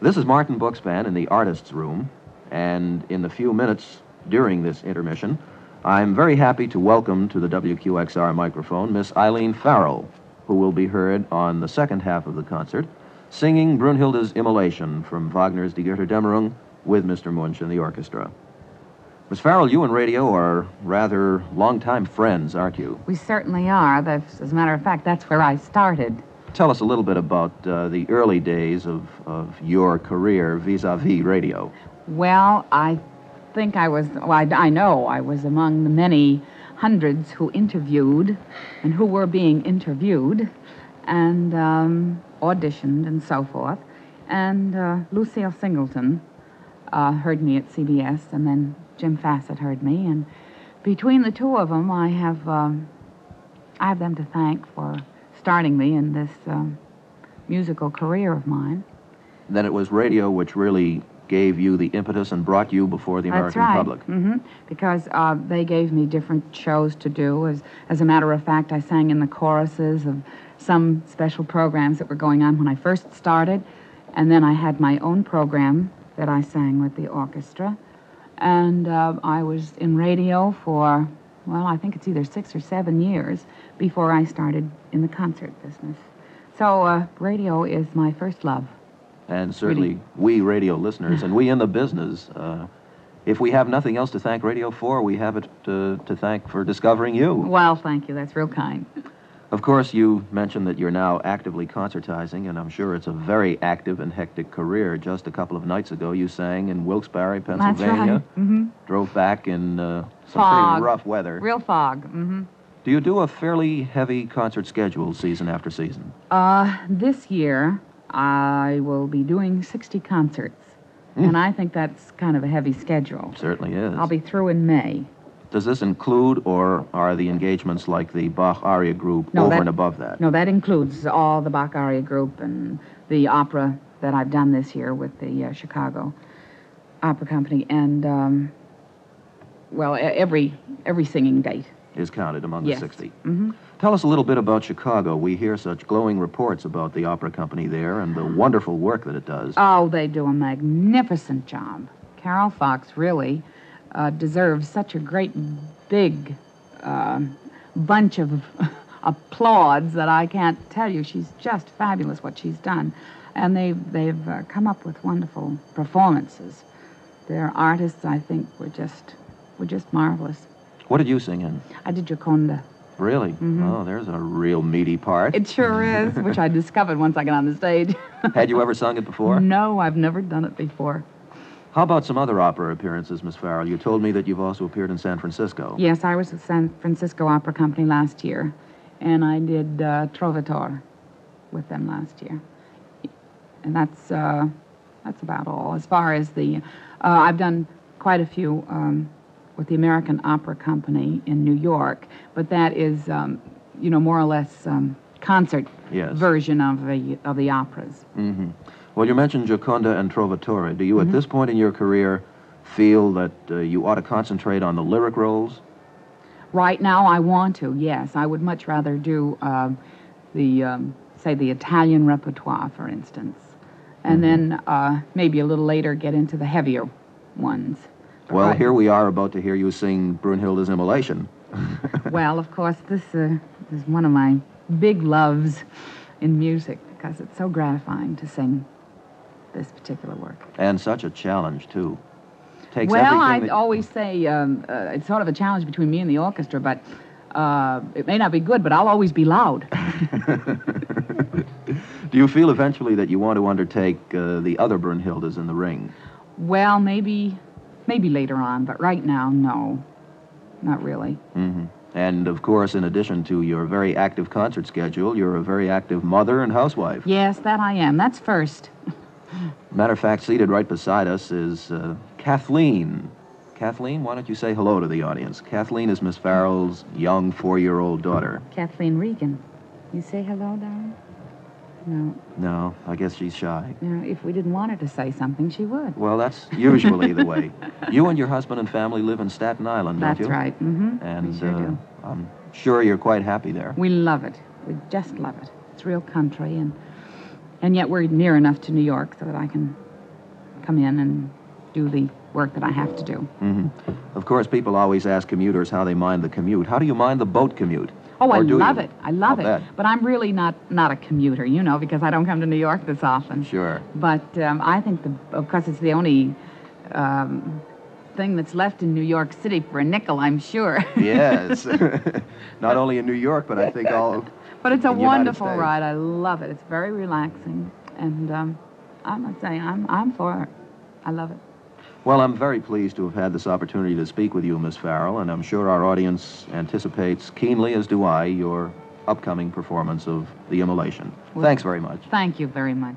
This is Martin Bookspan in the Artists' Room, and in the few minutes during this intermission, I'm very happy to welcome to the WQXR microphone Miss Eileen Farrell, who will be heard on the second half of the concert, singing Brunhilde's Immolation from Wagner's Die Götterdämmerung with Mr. Munch and the orchestra. Miss Farrell, you and radio are rather long-time friends, aren't you? We certainly are. As a matter of fact, that's where I started. Tell us a little bit about the early days of your career vis-a-vis radio. Well, I think I know I was among the many hundreds who interviewed and who were being interviewed and auditioned and so forth. And Lucille Singleton heard me at CBS, and then Jim Fassett heard me. And between the two of them, I have them to thank for starting me in this musical career of mine. Then it was radio which really gave you the impetus and brought you before the American public. Mm-hmm. Because they gave me different shows to do. As a matter of fact, I sang in the choruses of some special programs that were going on when I first started, and then I had my own program that I sang with the orchestra, and I was in radio for, well, I think it's either 6 or 7 years before I started in the concert business. So radio is my first love. And certainly we radio listeners, and we in the business, if we have nothing else to thank radio for, we have it to thank for discovering you. Well, thank you. That's real kind. Of course, you mentioned that you're now actively concertizing, and I'm sure it's a very active and hectic career. Just a couple of nights ago, you sang in Wilkes-Barre, Pennsylvania. That's right. Mm-hmm. Drove back in some fog. pretty rough weather. Real fog. Mm-hmm. Do you do a fairly heavy concert schedule season after season? This year, I will be doing 60 concerts, and I think that's kind of a heavy schedule. Certainly is. I'll be through in May. Does this include, or are the engagements like the Bach aria group and above that? No, that includes all the Bach aria group and the opera that I've done this year with the Chicago Opera Company, and every singing date is counted among the 60. Mm-hmm. Tell us a little bit about Chicago. We hear such glowing reports about the opera company there and the wonderful work that it does. Oh, they do a magnificent job. Carol Fox really deserves such a great big bunch of applause that I can't tell you. She's just fabulous what she's done. And they've come up with wonderful performances. Their artists, I think, were just marvelous. What did you sing in? I did Gioconda. Really? Mm-hmm. Oh, there's a real meaty part. It sure is, which I discovered once I got on the stage. Had you ever sung it before? No, I've never done it before. How about some other opera appearances, Miss Farrell? You told me that you've also appeared in San Francisco. Yes, I was at San Francisco Opera Company last year, and I did Trovatore with them last year. And that's about all. As far as I've done quite a few with the American Opera Company in New York, but that is, more or less concert version of the operas. Mm-hmm. Well, you mentioned Gioconda and Trovatore. Do you, at this point in your career, feel that you ought to concentrate on the lyric roles? Right now, I want to, yes. I would much rather do the Italian repertoire, for instance, and then maybe a little later get into the heavier ones. Well, here we are about to hear you sing Brunhilde's Immolation. Well, of course, this is one of my big loves in music because it's so gratifying to sing this particular work. And such a challenge, too. Takes well, I always say it's sort of a challenge between me and the orchestra, but it may not be good, but I'll always be loud. Do you feel eventually that you want to undertake the other Brunhildes in the ring? Well, maybe later on, but right now, no, not really. Mm-hmm. And, of course, in addition to your very active concert schedule, you're a very active mother and housewife. Yes, that I am. That's first. Matter of fact, seated right beside us is Kathleen. Kathleen, why don't you say hello to the audience? Kathleen is Miss Farrell's young 4-year-old daughter. Kathleen Regan. You say hello, darling? No. No, I guess she's shy. No, if we didn't want her to say something, she would. Well, that's usually the way. You and your husband and family live in Staten Island, don't you? That's right. Mm-hmm. And we sure do. I'm sure you're quite happy there. We love it. We just love it. It's real country, and yet we're near enough to New York so that I can come in and do the work that I have to do. Of course, people always ask commuters how they mind the commute. How do you mind the boat commute? Oh, I Or do love you? it. I love I'll it. bet. But I'm really not a commuter, because I don't come to New York this often. Sure. But I think, of course, it's the only thing that's left in New York City for a nickel, I'm sure. Yes. Not only in New York, but I think all. But it's a in the United wonderful States. ride. I love it. It's very relaxing. And I must say, I'm for it. I love it. Well, I'm very pleased to have had this opportunity to speak with you, Miss Farrell, and I'm sure our audience anticipates keenly, as do I, your upcoming performance of The Immolation. Well, Thanks very much. Thank you very much.